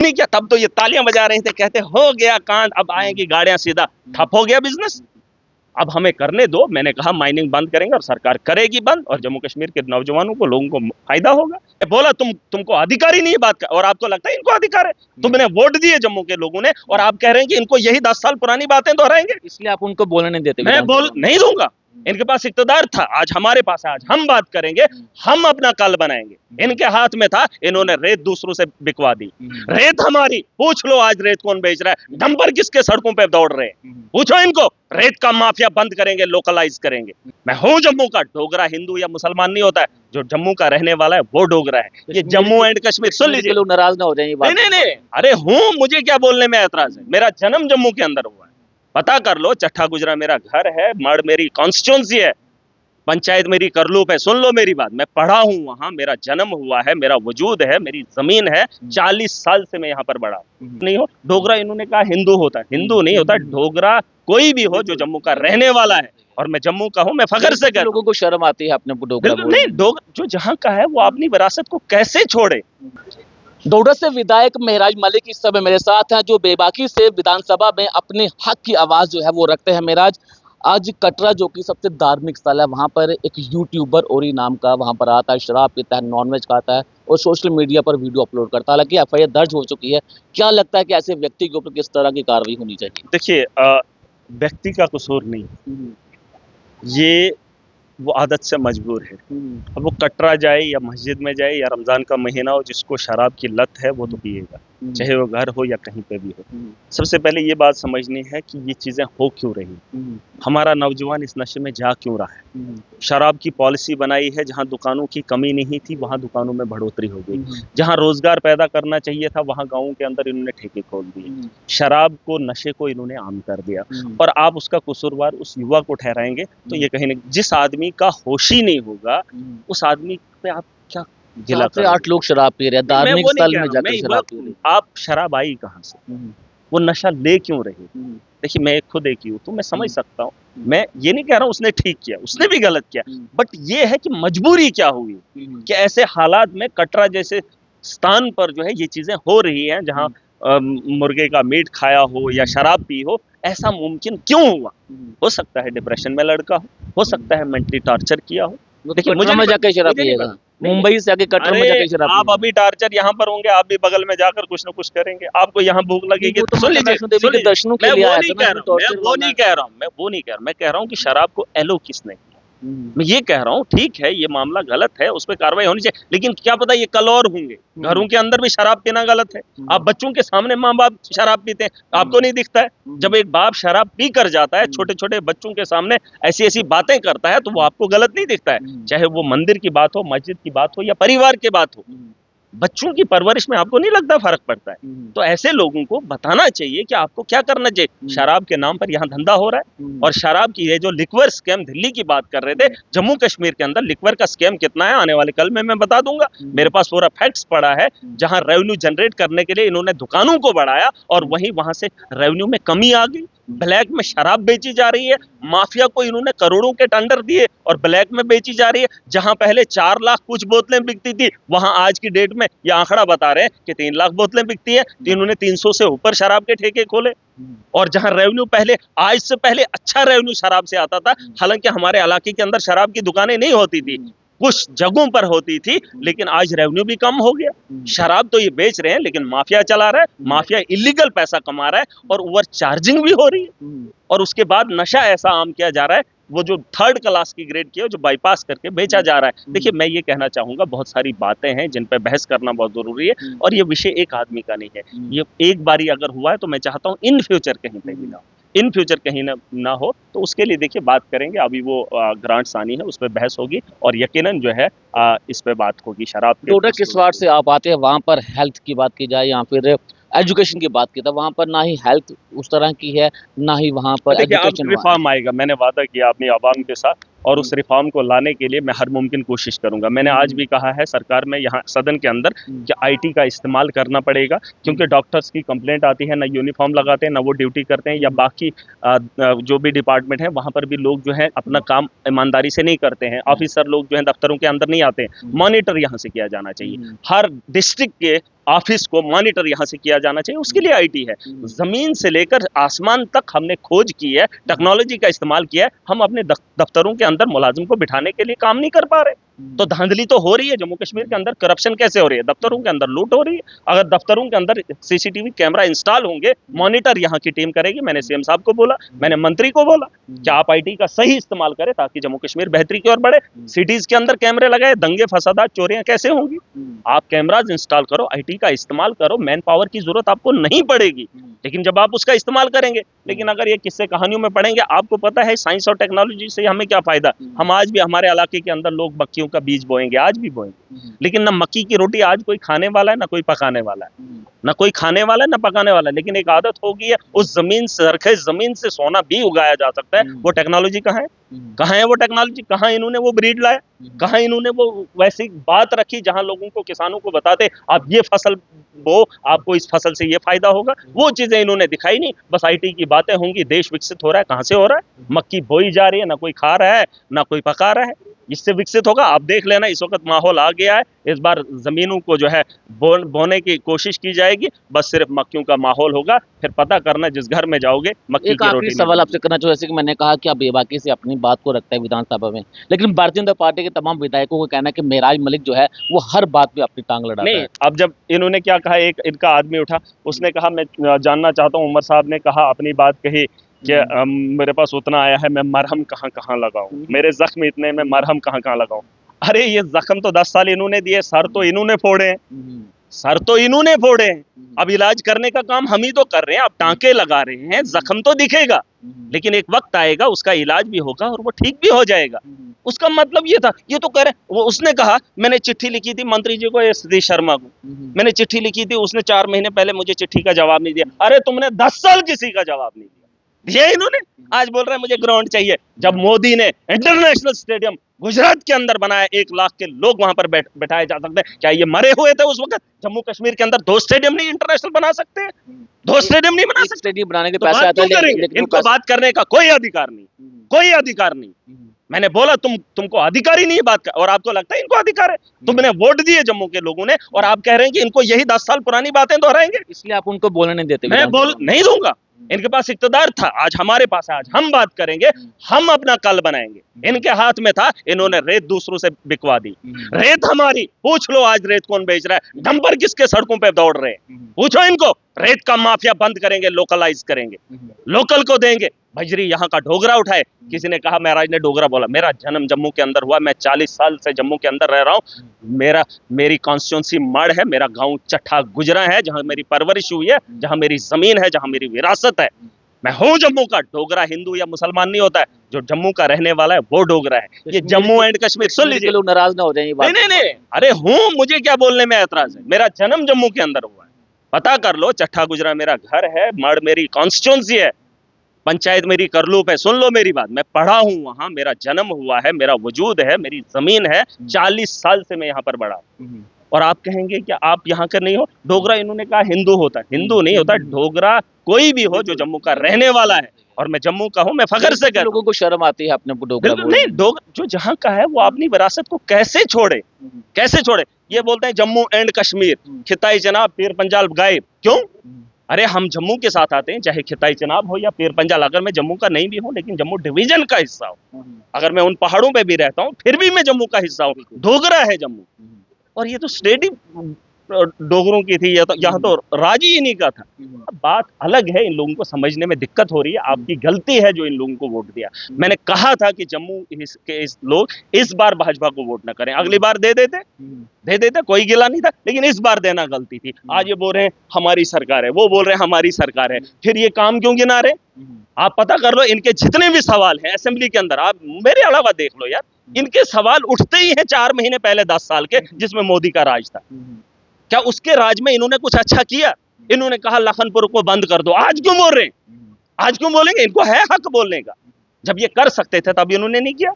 नहीं किया तब तो ये तालियां बजा रहे थे, कहते हो गया कांड, अब आएंगी गाड़ियां, सीधा ठप हो गया बिजनेस। अब हमें करने दो, मैंने कहा माइनिंग बंद करेंगे और सरकार करेगी बंद, और जम्मू कश्मीर के नौजवानों को, लोगों को फायदा होगा। बोला तुमको अधिकार ही नहीं बात का, और आपको लगता है इनको अधिकार है? तुमने वोट दिए जम्मू के लोगों ने, और आप कह रहे हैं कि इनको यही 10 साल पुरानी बातें दोहराएंगे, इसलिए आप उनको बोलने नहीं देते? मैं बोल नहीं दूंगा। इनके पास इक़्तिदार था, आज हमारे पास है, आज हम बात करेंगे, हम अपना कल बनाएंगे। इनके हाथ में था, इन्होंने रेत दूसरों से बिकवा दी। रेत हमारी, पूछ लो आज रेत कौन बेच रहा है, डंपर किसके सड़कों पे दौड़ रहे हैं, पूछो इनको। रेत का माफिया बंद करेंगे, लोकलाइज करेंगे। मैं हूं जम्मू का, डोगरा हिंदू या मुसलमान नहीं होता है, जो जम्मू का रहने वाला है वो डोगरा है। ये जम्मू एंड कश्मीर, सुन लीजिए, लोग नाराज ना हो जाए। नहीं, अरे हूं, मुझे क्या बोलने में ऐतराज है, मेरा जन्म जम्मू के अंदर हुआ है, पता कर लो। चट्ठा गुजरा मेरा घर है, मड़ मेरी कॉन्स्टिट्यूंसी है, पंचायत मेरी करलूप है, सुन लो मेरी बात। मैं पढ़ा हूं वहां, मेरा जन्म हुआ है, मेरा वजूद है, मेरी जमीन है, 40 साल से मैं यहाँ पर बड़ा नहीं हो। डोगरा इन्होंने कहा हिंदू होता है, हिंदू नहीं होता, डोगरा कोई भी हो जो जम्मू का रहने वाला है, और मैं जम्मू का हूं, मैं फख्र से कहता हूं। लोगों को शर्म आती है अपने डोगरा बोलने नहीं, डोगरा जो जहां का है वो अपनी विरासत को कैसे छोड़े। डोडा से विधायक महराज मलिक इस समय मेरे साथ हैं, जो बेबाकी से विधानसभा में अपने हक की आवाज जो है वो रखते हैं। महराज, आज कटरा जो कि सबसे धार्मिक स्थल है, वहां पर एक यूट्यूबर ओरी नाम का वहां पर आता है, शराब पीता है, नॉनवेज खाता है और सोशल मीडिया पर वीडियो अपलोड करता है। हालांकि एफआईआर दर्ज हो चुकी है। क्या लगता है कि ऐसे व्यक्ति के ऊपर किस तरह की कार्रवाई होनी चाहिए? देखिए, व्यक्ति का कसूर नहीं, ये वो आदत से मजबूर है। अब वो कटरा जाए या मस्जिद में जाए या रमजान का महीना हो, जिसको शराब की लत है वो तो पिएगा, चाहे वो घर हो या कहीं पे भी हो। सबसे पहले ये बात समझनी है कि ये चीजें हो क्यों रही, हमारा नौजवान इस नशे में जा क्यों रहा है। शराब की पॉलिसी बनाई है, जहां दुकानों की कमी नहीं थी वहां दुकानों में बढ़ोतरी हो गई, जहां रोजगार पैदा करना चाहिए था वहां गांवों के अंदर इन्होंने ठेके खोल दिए, शराब को, नशे को इन्होंने आम कर दिया, और आप उसका कसूरवार उस युवा को ठहराएंगे तो ये कहीं ना, जिस आदमी का होश ही नहीं होगा उस आदमी पे आप क्या गिला कर। 8 लोग शराब पी रहे हैं धार्मिक स्थल में जाकर, शराब पी रहे हैं। आप शराब आई कहाँ से, वो नशा ले क्यों रहे। देखिए, मैं खुद एक ही हूँ तो मैं समझ सकता हूँ, मैं ये नहीं कह रहा हूँ उसने ठीक किया, उसने भी गलत किया, बट ये है कि मजबूरी क्या हुई कि ऐसे हालात में कटरा जैसे स्थान पर जो है ये चीजें हो रही हैं, जहाँ मुर्गे का मीट खाया हो या शराब पी हो, ऐसा मुमकिन क्यों हुआ। हो सकता है डिप्रेशन में लड़का हो सकता है मेंटली टॉर्चर किया हो। देखिए, मुझे में जाकर शराब पिएगा, मुंबई से आके कटरा में जाकर शराब। आप अभी टॉर्चर यहाँ पर होंगे, आप भी बगल में जाकर कुछ ना कुछ करेंगे, आपको यहाँ भूख लगेगी तो सुन लीजिए, दर्शनों के लिए आया था, मैं वो नहीं कह रहा हूँ कि शराब को एलो किसने, मैं ये कह रहा हूँ ठीक है ये मामला गलत है, उस पर कार्रवाई होनी चाहिए, लेकिन क्या पता ये कल और होंगे। घरों के अंदर भी शराब पीना गलत है, आप बच्चों के सामने माँ बाप शराब पीते हैं, आपको नहीं दिखता है? जब एक बाप शराब पी कर जाता है, छोटे छोटे बच्चों के सामने ऐसी ऐसी बातें करता है, तो वो आपको गलत नहीं दिखता है? चाहे वो मंदिर की बात हो, मस्जिद की बात हो या परिवार की बात हो, बच्चों की परवरिश में आपको नहीं लगता फर्क पड़ता है? तो ऐसे लोगों को बताना चाहिए कि आपको क्या करना चाहिए। शराब के नाम पर यहाँ धंधा हो रहा है, और शराब की ये जो लिक्वर स्कैम, दिल्ली की बात कर रहे थे, जम्मू कश्मीर के अंदर लिक्वर का स्कैम कितना है आने वाले कल में मैं बता दूंगा। मेरे पास पूरा फैक्ट्स पड़ा है, जहां रेवेन्यू जनरेट करने के लिए इन्होंने दुकानों को बढ़ाया और वहां से रेवेन्यू में कमी आ गई, ब्लैक में शराब बेची जा रही है, माफिया को इन्होंने करोड़ों के टेंडर दिए और ब्लैक में बेची जा रही है। जहां पहले 4 लाख कुछ बोतलें बिकती थी, वहां आज की डेट में ये आंकड़ा बता रहे हैं कि 3 लाख बोतलें बिकती है, तो इन्होंने 300 से ऊपर शराब के ठेके खोले। और जहां रेवेन्यू पहले, आज से पहले अच्छा रेवेन्यू शराब से आता था, हालांकि हमारे इलाके के अंदर शराब की दुकानें नहीं होती थी, कुछ जगहों पर होती थी, लेकिन आज रेवेन्यू भी कम हो गया। शराब तो ये बेच रहे हैं, लेकिन माफिया चला रहा है, माफिया इलीगल पैसा कमा रहा है और ओवर चार्जिंग भी हो रही है, और उसके बाद नशा ऐसा आम किया जा रहा है, वो जो 3rd क्लास की ग्रेड की है, जो बाईपास करके बेचा जा रहा है। देखिए, मैं ये कहना चाहूंगा, बहुत सारी बातें हैं जिन पे बहस करना बहुत जरूरी है, और ये विषय एक आदमी का नहीं है, ये एक बारी अगर हुआ है तो मैं चाहता हूँ इन फ्यूचर कहीं पे भी ना हो, इन फ्यूचर कहीं ना हो, तो उसके लिए देखिए बात करेंगे। अभी वो ग्रांट्स आनी है, उस पर बहस होगी और यकीनन जो है इस पे बात होगी। शराब डोडा किस वार्ड से आप आते हैं? वहाँ पर हेल्थ की बात की जाए या फिर एजुकेशन की बात की जाए, वहाँ पर ना ही हेल्थ उस तरह की है, ना ही वहाँ पर एजुकेशन। रिफॉर्म आएगा, मैंने वादा किया अपनी आवाम के साथ, और उस रिफॉर्म को लाने के लिए मैं हर मुमकिन कोशिश करूंगा। मैंने आज भी कहा है सरकार में, यहाँ सदन के अंदर, कि आईटी का इस्तेमाल करना पड़ेगा, क्योंकि डॉक्टर्स की कंप्लेंट आती है, ना यूनिफॉर्म लगाते हैं, ना वो ड्यूटी करते हैं, या बाकी जो भी डिपार्टमेंट है वहाँ पर भी लोग जो है अपना काम ईमानदारी से नहीं करते हैं। ऑफिसर लोग जो है दफ्तरों के अंदर नहीं आते हैं, मॉनिटर यहाँ से किया जाना चाहिए। हर डिस्ट्रिक्ट के ऑफिस को मॉनिटर यहाँ से किया जाना चाहिए, उसके लिए आईटी है। जमीन से लेकर आसमान तक हमने खोज की है, टेक्नोलॉजी का इस्तेमाल किया है। हम अपने दफ्तरों के अंदर मुलाजिम को बिठाने के लिए काम नहीं कर पा रहे, तो धांधली तो हो रही है। जम्मू कश्मीर के अंदर करप्शन कैसे हो रही है? दफ्तरों के अंदर लूट हो रही है। अगर दफ्तरों के अंदर सीसीटीवी कैमरा इंस्टॉल होंगे, मॉनिटर यहाँ की टीम करेगी। मैंने सीएम साहब को बोला, मैंने मंत्री को बोला कि आप आईटी का सही इस्तेमाल करें ताकि जम्मू कश्मीर बेहतरी की ओर बढ़े। सिटीज के अंदर कैमरे लगाए, दंगे फसादात चोरियां कैसे होंगी? आप कैमराज इंस्टॉल करो, आईटी का इस्तेमाल करो, मैन पावर की जरूरत आपको नहीं पड़ेगी, लेकिन जब आप उसका इस्तेमाल करेंगे। लेकिन अगर ये किस्से कहानियों में पढ़ेंगे, आपको पता है साइंस और टेक्नोलॉजी से हमें क्या फायदा। हम आज भी हमारे इलाके के अंदर लोग मक्खियों का बीज बोएंगे, आज भी बोएंगे, लेकिन ना मक्की की रोटी आज कोई खाने वाला है, ना कोई पकाने वाला है, ना कोई खाने वाला है ना पकाने वाला है। लेकिन एक आदत हो गई है, उस जमीन सरखेज जमीन से सोना भी उगाया जा सकता है। वो टेक्नोलॉजी कहाँ है? कहाँ है वो टेक्नोलॉजी? कहाँ इन्होंने वो ब्रीड लाया? कहाँ इन्होंने वो वैसी बात रखी जहां लोगों को, किसानों को बताते आप ये फसल बो, आपको इस फसल से ये फायदा होगा? वो चीजें इन्होंने दिखाई नहीं। बस आईटी की बातें होंगी, देश विकसित हो रहा है। कहां से हो रहा है? मक्की बोई जा रही है, ना कोई खा रहा है ना कोई पका रहा है। इससे विकसित होगा? आप देख लेना, इस वक्त माहौल आ गया है। इस बार जमीनों को जो है बोने की कोशिश की जाएगी, बस सिर्फ मक्खियों का माहौल होगा। फिर पता करना, जिस घर में जाओगे मक्की एक की आखिरी रोटी सवाल आपसे करना चाहूँ, जैसे कि मैंने कहा कि आप बेबाकी से अपनी बात को रखते हैं विधानसभा में, लेकिन भारतीय जनता पार्टी के तमाम विधायकों को कहना है कि मेराज मलिक जो है वो हर बात पे अपनी टांग लड़ाता नहीं। है। अब जब इन्होंने क्या कहा, एक इनका आदमी उठा, उसने कहा मैं जानना चाहता हूँ, उमर साहब ने कहा अपनी बात कही कि मेरे पास उतना आया है, मैं मरहम कहाँ कहाँ लगाऊं, मेरे जख्म इतने, मैं मरहम कहाँ कहाँ लगाऊं। अरे ये जख्म तो 10 साल इन्होंने दिए, सर तो इन्होंने फोड़े हैं, सर तो इन्होंने फोड़े हैं। अब इलाज करने का काम हम ही तो कर रहे हैं। अब टांके लगा रहे हैं, जख्म तो दिखेगा, लेकिन एक वक्त आएगा उसका इलाज भी होगा और वो ठीक भी हो जाएगा। उसका मतलब ये था, ये तो कह रहे, वो उसने कहा मैंने चिट्ठी लिखी थी मंत्री जी को, सतीश शर्मा को, मैंने चिट्ठी लिखी थी, उसने 4 महीने पहले मुझे चिट्ठी का जवाब नहीं दिया। अरे तुमने 10 साल किसी का जवाब नहीं दिया इन्होंने। आज बोल रहे हैं मुझे ग्राउंड चाहिए, जब मोदी ने इंटरनेशनल स्टेडियम गुजरात के अंदर बनाया, 1 लाख के लोग वहां पर बैठाए जा सकते हैं। क्या ये मरे हुए थे उस वक्त? जम्मू कश्मीर के अंदर 2 स्टेडियम नहीं इंटरनेशनल बना सकते? 2 स्टेडियम नहीं बना सकते? स्टेडियम बनाने के तो पैसे बात आते क्यों हैं, करेंगे? लेकिन इनको बात करने का कोई अधिकार नहीं, कोई अधिकार नहीं। मैंने बोला तुमको अधिकार ही नहीं है बात का, और आपको लगता है इनको अधिकार है? तुमने वोट दिए जम्मू के लोगों ने, और आप कह रहे हैं कि इनको यही 10 साल पुरानी बातें दोहराएंगे। इसलिए आप उनको बोलने नहीं देते। मैं बोल नहीं दूंगा। इनके पास इख्तिदार था, आज हमारे पास है, आज हम बात करेंगे, हम अपना कल बनाएंगे। इनके हाथ में था, इन्होंने रेत दूसरों से बिकवा दी। रेत हमारी, पूछ लो आज रेत कौन बेच रहा है, डंपर किसके सड़कों पे दौड़ रहे हैं, पूछो इनको। रेत का माफिया बंद करेंगे, लोकलाइज करेंगे, लोकल को देंगे। भजरी यहाँ का डोगरा उठाए। किसी ने कहा महाराज ने डोगरा बोला, मेरा जन्म जम्मू के अंदर हुआ, मैं 40 साल से जम्मू के अंदर रह रहा हूँ। मेरी कॉन्स्टिट्यूंसी मड़ है, मेरा गांव चट्ठा गुजरा है, जहां मेरी परवरिश हुई है, जहां मेरी जमीन है, जहां मेरी विरासत है। मैं हूं जम्मू का। डोगरा हिंदू या मुसलमान नहीं होता है, जो जम्मू का रहने वाला है वो डोगरा है। ये जम्मू एंड कश्मीर, सुन लीजिए, लोग नाराज ना हो जाए ये बात। नहीं, अरे हूं, मुझे क्या बोलने में ऐतराज है? मेरा जन्म जम्मू के अंदर हुआ है, पता कर लो। चट्ठा गुजरा मेरा घर है, मड़ मेरी कॉन्स्टिट्यूंसी है, पंचायत मेरी करलूप है। सुन लो मेरी बात, मैं पढ़ा हूं वहां, मेरा जन्म हुआ है, मेरा वजूद है, मेरी जमीन है, 40 साल से मैं यहाँ पर बड़ा हूं। और आप कहेंगे कि आप यहाँ के नहीं हो? डोगरा इन्होंने कहा हिंदू होता है, हिंदू नहीं होता। डोगरा कोई भी हो जो जम्मू का रहने वाला है, और मैं जम्मू का हूं, मैं फख्र से कहता हूं। लोगों को शर्म आती है अपने डोगरा बोलने नहीं, जो जहां का है वो अपनी विरासत को कैसे छोड़े, कैसे छोड़े? ये बोलते हैं जम्मू एंड कश्मीर, खिताई जनाब पीर पंजाल गायब। क्यों? अरे हम जम्मू के साथ आते हैं, चाहे खिताई चनाब हो या पीर पंजाल। अगर मैं जम्मू का नहीं भी हूं, लेकिन जम्मू डिवीजन का हिस्सा हूं, अगर मैं उन पहाड़ों पे भी रहता हूं, फिर भी मैं जम्मू का हिस्सा हूं। डोगरा है जम्मू। और ये तो स्टेट ही डोगरों की थी, या तो यहाँ तो राज ही इन्हीं का था। अब बात अलग है, इन लोगों को समझने में दिक्कत हो रही है। आपकी गलती है जो इन लोगों को वोट दिया। मैंने कहा था कि जम्मू के इस लोग इस बार भाजपा को वोट ना करें, अगली बार दे देते, कोई गिला नहीं था, लेकिन इस बार देना गलती थी। आज ये बोल रहे हैं हमारी सरकार है, वो बोल रहे हैं हमारी सरकार है, फिर ये काम क्यों गिना रहे? आप पता कर लो, इनके जितने भी सवाल हैं असेंबली के अंदर, आप मेरे अलावा देख लो यार, इनके सवाल उठते ही हैं 4 महीने पहले 10 साल के, जिसमें मोदी का राज था। क्या उसके राज में इन्होंने कुछ अच्छा किया? इन्होंने कहा लखनपुर को बंद कर दो, आज क्यों बोल रहे हैं? आज क्यों बोलेंगे? इनको है हक बोलने का। जब ये कर सकते थे तब इन्होंने नहीं किया।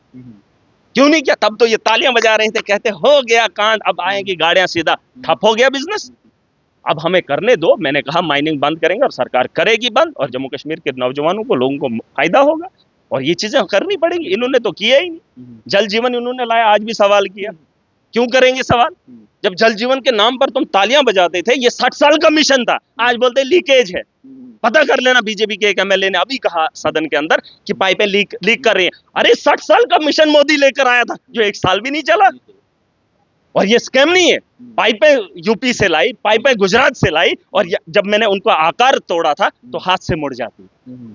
क्यों नहीं किया? तब तो ये तालियां बजा रहे थे, कहते हो गया कांड, अब आएंगी गाड़ियां, सीधा ठप हो गया बिजनेस। अब हमें करने दो। मैंने कहा माइनिंग बंद करेंगे, और सरकार करेगी बंद, और जम्मू कश्मीर के नौजवानों को, लोगों को फायदा होगा, और ये चीजें करनी पड़ेगी। इन्होंने तो किया ही नहीं। जल जीवन इन्होंने लाया, आज भी सवाल किया, क्यों करेंगे सवाल? जब जल जीवन के नाम पर तुम तालियां बजाते थे, ये 60 साल का मिशन था, आज बोलते लीकेज है। पता कर लेना, बीजेपी के एक एमएलए ने अभी कहा सदन के अंदर कि पाइपें लीक कर रही हैं। अरे 60 साल का मिशन मोदी लेकर आया था, जो 1 साल भी नहीं चला। और ये स्कैम नहीं है, पाइपें यूपी से लाई, पाइपें गुजरात से लाई, और जब मैंने उनको आकार तोड़ा था तो हाथ से मुड़ जाती।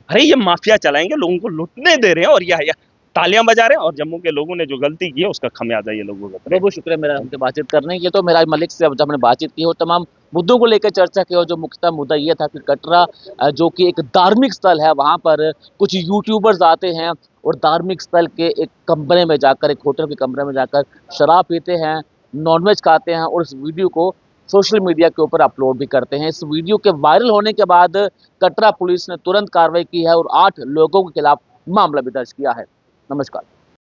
अरे ये माफिया चलाएंगे, लोगों को लुटने दे रहे हैं और यह तालियां बजा रहे हैं, और जम्मू के लोगों ने जो गलती की है उसका खमियाजा ये लोगों का। बहुत बहुत शुक्रिया मेरा हमसे बातचीत करने के। तो मेराज मलिक से जब हमने बातचीत की और तमाम मुद्दों को लेकर चर्चा की, और जो मुख्यतः मुद्दा ये था कि कटरा जो कि एक धार्मिक स्थल है, वहाँ पर कुछ यूट्यूबर्स आते हैं और धार्मिक स्थल के एक कमरे में जाकर, एक होटल के कमरे में जाकर शराब पीते हैं, नॉनवेज खाते हैं और इस वीडियो को सोशल मीडिया के ऊपर अपलोड भी करते हैं। इस वीडियो के वायरल होने के बाद कटरा पुलिस ने तुरंत कार्रवाई की है और 8 लोगों के खिलाफ मामला भी दर्ज किया है। नमस्कार।